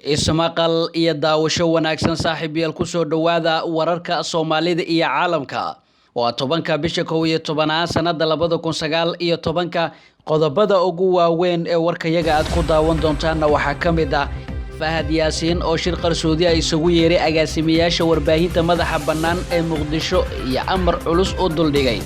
ismaqal iyo daawasho wanaagsan saaxiibayaal ku soo dhawaada wararka Soomaalida iyo caalamka waa 10ka bisha 11 sanada 2019 qodobada ugu waaweyn ee warkayaga aad ku daawan doontaan waxa kamid ah Fahad Yasin oo shirqool Suudiya isagu yeeray agaasimayaasha warbaahinta madaxa bannaan ee Muqdisho iyo amar culus oo duldhigay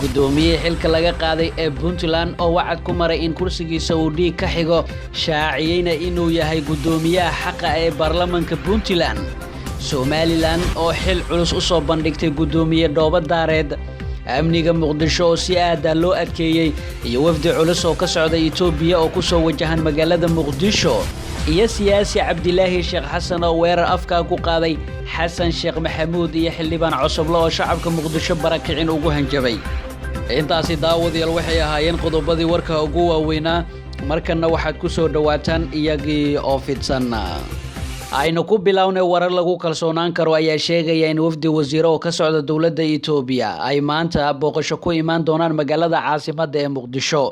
gudoomiye xilka laga qaaday ee Puntland oo wacad ku maray in kursigiisa uu dhiig ka xigo shaaciyayna inuu yahay gudoomiyaha xaqa ee baarlamaanka Puntland Somaliland oo xil culus u soo bandhigtay gudoomiye Doobadaareed amniga Muqdisho oo si aad ah loo adkeeyay iyo wafdi culus oo ka socda Itoobiya oo ku soo wajahan magaalada Muqdisho iyo siyaasi Cabdilaahi Sheekh Xasan oo weerar afka ku qaaday Xasan Sheekh Maxamuud iyo xildhibaan cusub oo shacabka Muqdisho barakicin ugu hanjabay intaasi daawadayaal waxay ahaayeen qodobadii warka ugu waaweynaa markana waxaad ku soo dhawaataan iyagii oo fidsan aynu ku bilownay warar lagu kalsoonaan karo ayaa sheegaya in wafdi wasiiro oo ka socda dawladda Itoobiya ay maanta booqasho ku imaan doonaan magaalada caasimadda ee Muqdisho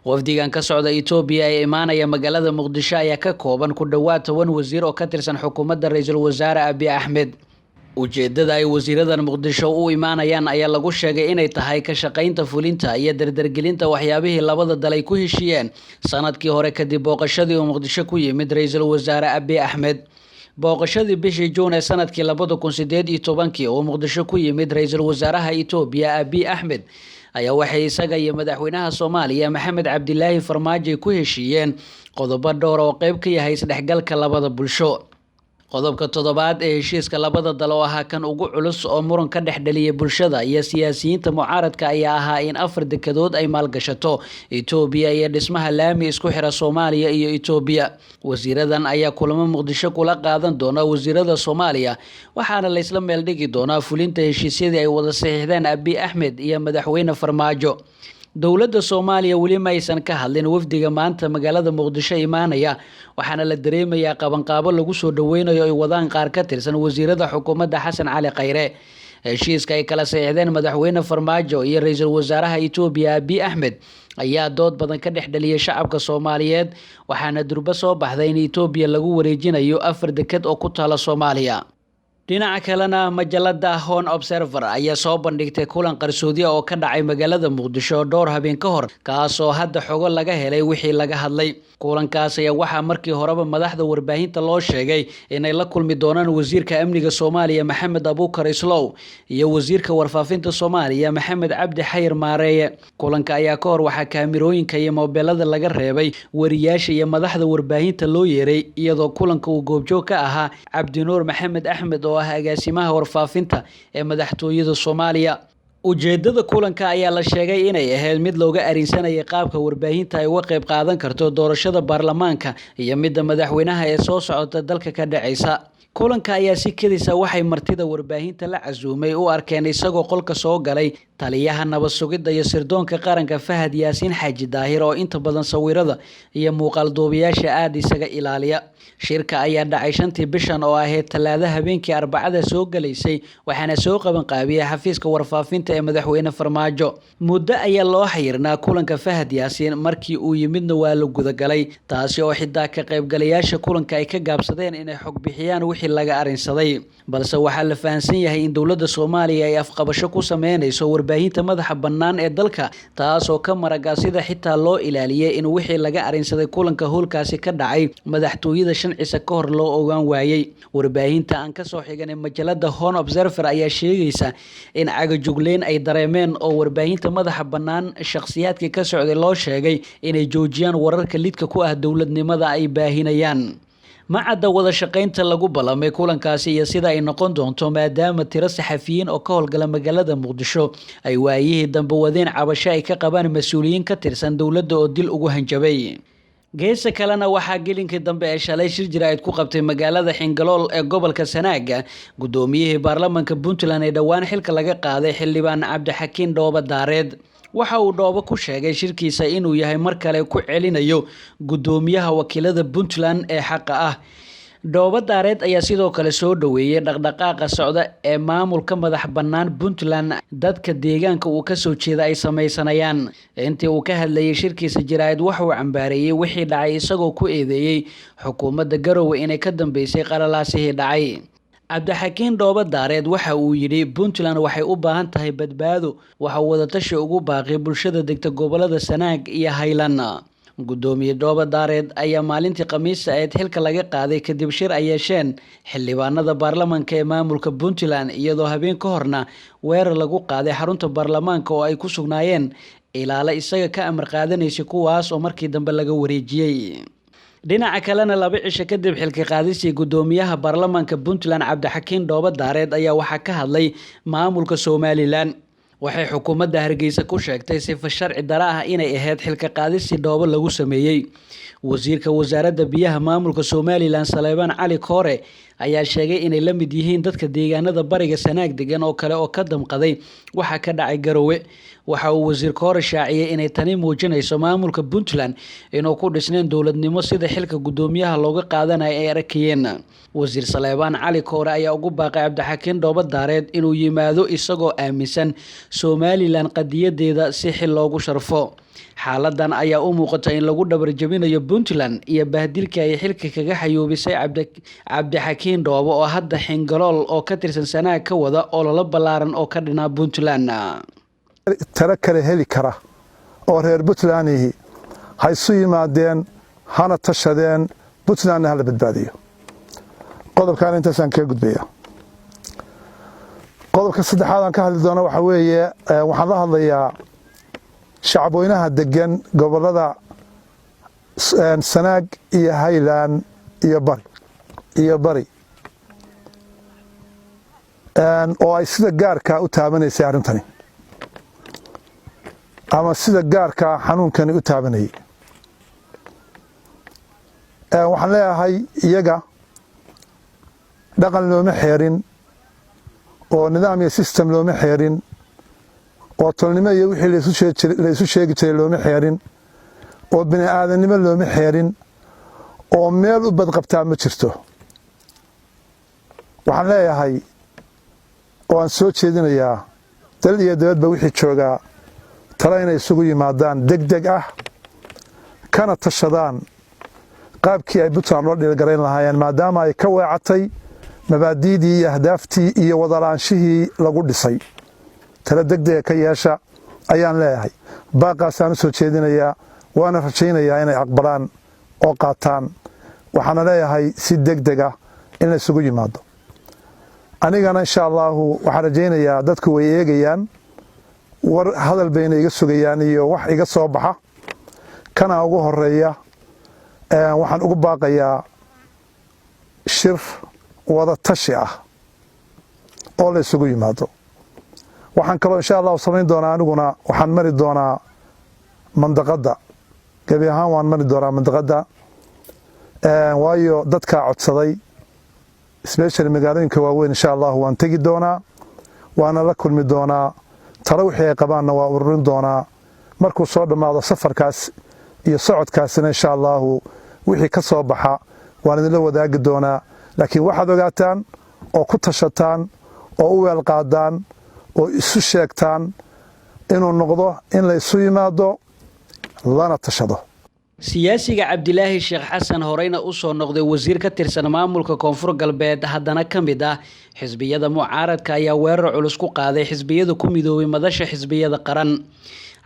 wafdigan ka socda Itoobiya ee imaanaya magaalada Muqdisho ayaa ka kooban ku dhawaad 10 wasiir oo ka tirsan xukuumadda ra'iisul wasaare Abiy Ahmed ujeedada ay wasiiradan Muqdisho u imaanayaan ayaa lagu sheegay inay tahay ka shaqaynta fulinta iyo dardargelinta waxyaabihii labada dal ay ku heshiiyeen sanadkii hore kadib booqashadii uu Muqdisho ku yimid ra'iisul wasaare Abiy Ahmed booqashadii bishii Juun ee sanadkii 2018 oo Muqdisho ku yimid ra'iisul wasaaraha Itoobiya Abiy Ahmed ayaa waxay isaga iyo madaxweynaha Soomaaliya Maxamed Cabdilaahi Farmaajo ku heshiiyeen qodobo dhowr oo qayb ka yahay isdhexgalka labada bulsho qodobka toddobaad ee heshiiska labada dal oo ahaa kan ugu culus oo muran ka dhexdhaliyay bulshada iyo siyaasiyiinta mucaaradka ayaa ahaa in 4 dekedood ay maalgashato Itoobiya iyo dhismaha laami isku xira Soomaaliya iyo Itoobiya wasiiradan ayaa kulamo Muqdisho kula qaadan doona wasiirada Soomaaliya waxaana la isla meel dhigi doonaa fulinta heshiisyadii ay wada saxiixdeen Abiy Ahmed iyo madaxweyne Farmaajo dawladda Soomaaliya wali ma aysan ka hadlin wafdiga maanta magaalada Muqdisho imaanaya waxaana la dareemayaa qabanqaabo lagu soo dhaweynayo ay wadaan qaar ka tirsan wasiirada xukuumadda Xasan Cali Khayre heshiiska ay kala saxiixdeen madaxweyne Farmaajo iyo ra'iisul wasaaraha Itoobiya Abiy Ahmed ayaa dood badan ka dhexdhaliyay shacabka Soomaaliyeed waxaana durba soo baxday in Itoobiya lagu wareejinayo 4 deked oo ku taala Soomaaliya dhinaca kalena majalada Hon Observer ayaa soo bandhigtay kulan qarsoodi oo ka dhacay magaalada Muqdisho dhowr habeen ka hor kaas oo hadda xogo laga helay wixii laga hadlay kulankaas ayaa waxa markii horeba madaxda warbaahinta loo sheegay inay la kulmi doonaan wasiirka amniga Soomaaliya Maxamed Abuukar Islow iyo wasiirka warfaafinta Soomaaliya Maxamed Cabdi Xayir Maareeye kulanka ayaa ka hor waxa kaamirooyinka iyo mobilada laga reebay wariyaasha iyo madaxda warbaahinta loo yeeray iyadoo kulanka uu goobjoog ka ahaa Cabdi Nuur Maxamed Axmed oo ah agaasimaha warfaafinta ee madaxtooyada Soomaaliya ujeedada kulanka ayaa la sheegay inay ahayd mid looga arinsanayay qaabka warbaahinta ay uga qayb qaadan karto doorashada baarlamaanka iyo midda madaxweynaha ee soo socota dalka ka dhacaysa kulanka ayaa si kedisa waxay martida warbaahinta la casuumay u arkeen isagoo qolka soo galay taliyaha nabad sugidda iyo sirdoonka qaranka Fahad Yasin Xaaji Daahir oo inta badan sawirada iyo muuqaal duubiyaasha aad isaga ilaaliya shirka ayaa dhacay 5tii bishan oo ahayd Talaada habeenkii Arbacada soo galaysay waxaana soo qaban qaabiyay xafiiska warfaafinta ee madaxweyne Farmaajo muddo ayaa loo xayirnaa kulanka Fahad Yasin markii uu yimidna waa la gudagalay taasi oo xitaa ka qaybgalayaasha kulanka ay ka gaabsadeen inay xog bixiyaan wixii laga arinsaday balse waxa la fahansan yahay in dawladda Soomaaliya ay afqabasho ku sameynayso warbaahinta madaxa bannaan ee dalka taas oo ka maraga sida xitaa loo ilaaliyay in wixii laga arinsaday kulanka howlkaasi ka dhacay madaxtooyada Isa ka hor loo ogaan waayay warbaahinta aan ka soo xiganay majalada Hon Observer ayaa sheegaysa in cagajugleen ay dareemeen oo warbaahinta madaxa bannaan shakhsiyaadka ka socday loo sheegay inay joojiyaan wararka lidka ku ah dawladnimada ay baahinayaan macada wada shaqaynta lagu balamay kulankaasi iyo sida ay noqon doonto maadaama tiro saxafiyiin oo ka howlgala magaalada Muqdisho ay waayihii dambe wadeen cabasho ay ka qabaan mas'uuliyiin ka tirsan dawladda oo dil ugu hanjabay geesa kalena waxaa gelinkii dambe ee shalay shir jiraayad ku qabtay magaalada Xingalool ee gobolka Sanaaga gudoomiyihii baarlamaanka Puntland ee dhawaan xilka laga qaaday xildhibaan Cabdixakiin Doobadaareed waxa uu Dooba ku sheegay shirkiisa inuu yahay mar kale ku celinayo gudoomiyaha wakiilada Puntland ee xaqa ah Dhoobo daareed ayaa sidoo kale soo dhaweeyay dhaqdhaqaaqa socda ee maamulka madax bannaan Puntland dadka deegaanka uu ka soo jeeda ay sameysanayaan. Intii uu ka hadlayay shirkiisa jiraayad waxa uu cambaareeyay wixii dhacay isagoo ku eedeeyay xukuumadda Garowe inay ka dambeysay qalalaasihii dhacay. Cabdixakiin Dhoobo daareed waxa uu yidhi Puntland waxay u baahan tahay badbaado, waxa wada tashi ugu baaqay bulshada degta gobolada Sanaag iyo Highland. Gudoomiye Dhoobo daareed ayaa maalintii Khamiista ahayd xilka laga qaaday kadib shir ay yeesheen xildhibaanada baarlamaanka ee maamulka Puntland iyadoo habeen ka horna weerar lagu qaaday xarunta baarlamaanka oo ay ku sugnaayeen ilaalo isaga ka amar qaadanaysa kuwaas oo markii dambe laga wareejiyay. dhinaca kalena 2 cisho kadib xilka qaadisii gudoomiyaha baarlamaanka Puntland Cabdixakiin Dhoobo daareed ayaa waxa ka hadlay maamulka Somaliland. waxay xukuumadda Hargeysa ku sheegtay sifa sharci dara ah inay ahayd xilka qaadisii Dhoobo lagu sameeyay. wasiirka wasaaradda biyaha maamulka Somaliland Saleebaan Cali Koore ayaa sheegay inay la mid yihiin dadka deegaanada bariga Sanaag degan oo kale oo ka damqaday waxa ka dhacay Garowe. waxa uu wasiir Koore shaaciyay inay tani muujinayso maamulka Puntland inuu ku dhisneen dowladnimo sida xilka gudoomiyaha looga qaadanayo ay arkayeen. wasiir Saleebaan Cali Koore ayaa ugu baaqay Cabdixakiin Dhoobo daareed inuu yimaado isagoo aaminsan Somaliland qadiyadeeda si xil loogu sharfo. xaaladan ayaa u muuqata in lagu dhabar jabinayo Puntland iyo bahdilka ay xilka kaga xayoobisay Cabdixakiin Dhoobo oo hadda xingalool oo ka tirsan Sanaag ka wada ololo ballaaran oo ka dhinaa Puntland. tara kale heli kara oo reer Puntland hay isu yimaadeen hana tashadeen Puntland hala badbaadiyo. qodobkan intaasaan ka gudbaya. qodobka saddexaad aan ka hadli doono waxa weeye waxaan la hadlayaa shacabweynaha degan gobolada Sanaag iyo Highland iyo bari oo ay sida gaarka u taabanaysay arrintani ama sida gaarka xanuunkani u taabanayay. waxaan leeyahay iyaga dhaqan looma xeerin oo nidaam iyo system looma xeerin oo tolnimo iyo wixii la isu sheegi jiray looma xeerin oo bini aadanimo looma xeerin oo meel u badqabtaa ma jirto. waxaan leeyahay oo aan soo jeedinayaa dal iyo dabadba wixii joogaa tala inay isugu yimaadaan degdeg ah kana tashadaan qaabkii ay Puntland loo dhiirigarayn lahaayeen maadaama ay ka weecatay mabaadiidii iyo ahdaaftii iyo wadalaanshihii lagu dhisay. tala degdeg ka yeesha ayaan leeyahay. baaqaasaan u soo jeedinayaa waana rajaynayaa inay aqbalaan oo qaataan. waxaana leeyahay si degdeg ah in la isugu yimaado. anigana insha Allah waxaan rajaynayaa dadku way eegayaan war hadal bayna iga sugayaan iyo wax iga soo baxa kana ugu horeeya waxaan ugu baaqayaa shir wada tashi ah oo la isugu yimaado. waxaan kaloo insha Allah samayn doonaa aniguna waxaan mari doonaa mandaqada gabi ahaan waan mari doonaa mandaqada waayo dadka codsaday especially magaalooyinka waaweyn insha Allah waan tagi doonaa waana la kulmi doonaa talo wixii ay qabaanna waa ururin doonaa markuu soo dhamaado safarkaas iyo socodkaasina insha Allah wixii ka soo baxa waan idin la wadaagi doonaa. laakiin waxaad ogaataan oo ku tashataan oo u weel qaadaan oo isu sheegtaan inuu noqdo in la isu yimaado lana tashado. siyaasiga Cabdilaahi Sheekh Xasan horeyna u soo noqday wasiir ka tirsan maamulka Koonfur Galbeed haddana kamid ah xisbiyada mucaaradka ayaa weerar culus ku qaaday xisbiyada ku midoobay madasha xisbiyada qaran.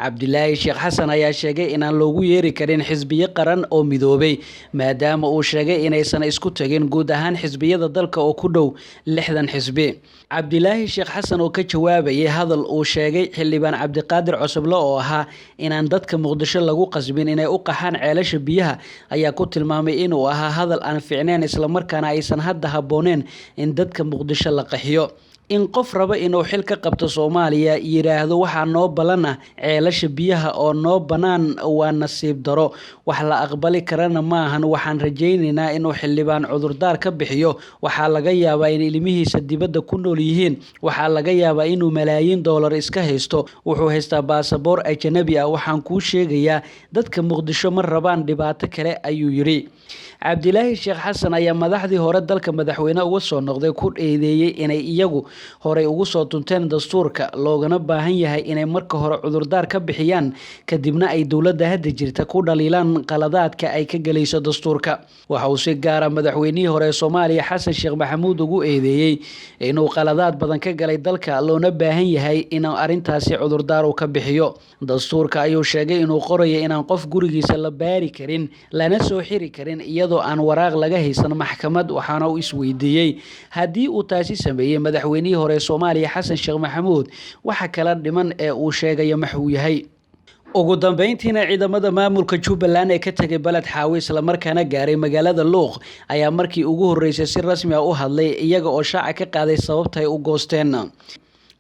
Cabdilaahi Sheekh Xasan ayaa sheegay inaan loogu yeeri karin xisbiye qaran oo midoobay maadaama uu sheegay inaysan isku tagin guud ahaan xisbiyada dalka oo ku dhow 60 xisbi. Cabdilaahi Sheekh Xasan oo ka jawaabayay hadal uu sheegay xildhibaan Cabdiqaadir Cusublo oo ahaa inaan dadka Muqdisho lagu qasbin inay u qaxaan ceelasha biyaha ayaa ku tilmaamay inuu ahaa hadal aan fiicneen isla markaana aysan hadda habooneen in dadka Muqdisho la qaxiyo. in qof raba inuu xil ka qabto Soomaaliya yiraahdo waxa noo balana ceelasha biyaha oo noo banaan waa nasiib daro wax la aqbali karana maahan waxaan rajaynaynaa inuu xildhibaan cudurdaar ka bixiyo waxa laga yaabaa in ilmihiisa dibadda ku nool yihiin waxa laga yaabaa inuu malaayiin dollar iska haysto wuxuu haystaa baasaboor ajnabi ah waxaan ku sheegayaa dadka Muqdisho ma rabaan dhibaato kale ayuu yiri Cabdilaahi Sheekh Xasan ayaa madaxdii hore dalka madaxweyne uga soo noqday ku eedeeyay inay iyagu horey ugu soo tunteen dastuurka loogana baahan yahay inay marka hore cudurdaar ka bixiyaan kadibna ay dawladda hadda jirta ku dhaliilaan qaladaadka ay ka galayso dastuurka waxa uu si gaar ah madaxweynihii hore Soomaaliya Xasan Sheekh Maxamuud ugu eedeeyay inuu qaladaad badan ka galay dalka loona baahan yahay in arintaasi cudurdaar uu ka bixiyo dastuurka ayuu sheegay inuu qorayo inaan qof gurigiisa la baari karin lana soo xiri karin iyadoo aan waraaq laga haysan maxkamad waxaana uu isweydiiyay hadii uu taasi sameeyay madaxweynihii hore Soomaaliya Xasan Sheekh Maxamuud waxa kala dhiman ee uu sheegay maxuu yahay ugu dambeyntiina ciidamada maamulka Puntland ee ka tagay balad xaawi isla markaana gaaray magaalada Luuq ayaa markii ugu horeysay si rasmi ah u hadlay iyaga oo shaaca ka qaaday sababta ay u goosteen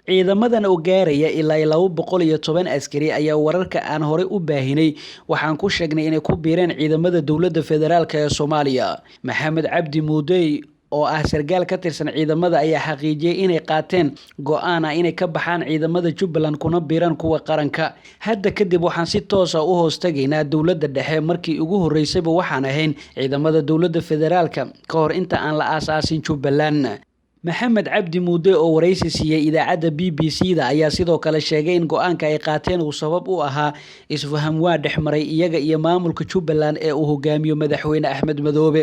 ciidamadan oo gaaraya ilaa 210 askari ayaa wararka aan hore u baahinay waxaan ku sheegnay inay ku biireen ciidamada dawladda federaalka ee Soomaaliya Maxamed Cabdi Muudey oo ah sargaal ka tirsan ciidamada ayaa xaqiijiyay inay qaateen go'aan ah inay ka baxaan ciidamada Puntland kuna biiraan kuwa qaranka hadda kadib waxaan si toos ah u hoostageynaa dawladda dhexe markii ugu horeysay waxaan ahayn ciidamada dawladda federaalka ka hor inta aan la aasaasin Puntland Maxamed Cabdi Muudey oo wareysi siiyay idaacada BBC-da ayaa sidoo kale sheegay in go'aanka ay qaateen uu sabab u ahaa isfaham waa dhexmaray iyaga iyo maamulka Puntland ee uu hogaamiyo madaxweyne Axmed Madoobe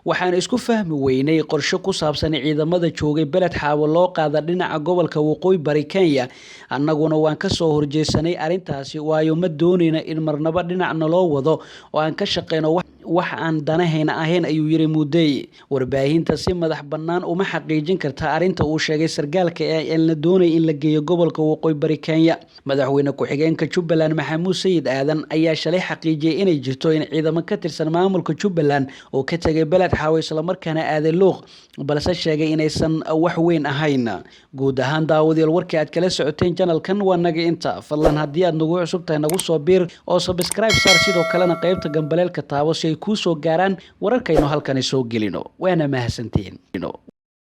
waxaan isku fahmi weynay qorshe ku saabsan ciidamada joogay balad xaawo loo qaada dhinaca gobolka waqooyi bari Kenya annaguna waan ka soo horjeesanay arintaasi waayo ma doonayna in marnaba dhinacna loo wado oo aan ka shaqeyno wax aan danahayna ahayn ayuu yiri Muudey warbaahinta si madax bannaan uma xaqiijin karta arinta uu sheegay sargaalka ee la doonay in la geeyo gobolka waqooyi bari Kenya madaxweyne ku-xigeenka Puntland Maxamuud Sayid Aadan ayaa shalay xaqiijiyay inay jirto in ciidamo ka tirsan maamulka Puntland oo ka tagay balad xaawo isla markaana aaday Luuq balse sheegay inaysan wax weyn ahayn guud ahaan daawadeel warkii aad kala socoteen channelkan waa naga inta fadlan haddii aad nagu cusub tahay nagu soo biir oo subscribe saar sidoo kalena qaybta gambaleelka taabo si ay ku soo gaaraan wararkaynu halkan soo gelino waana mahadsantiin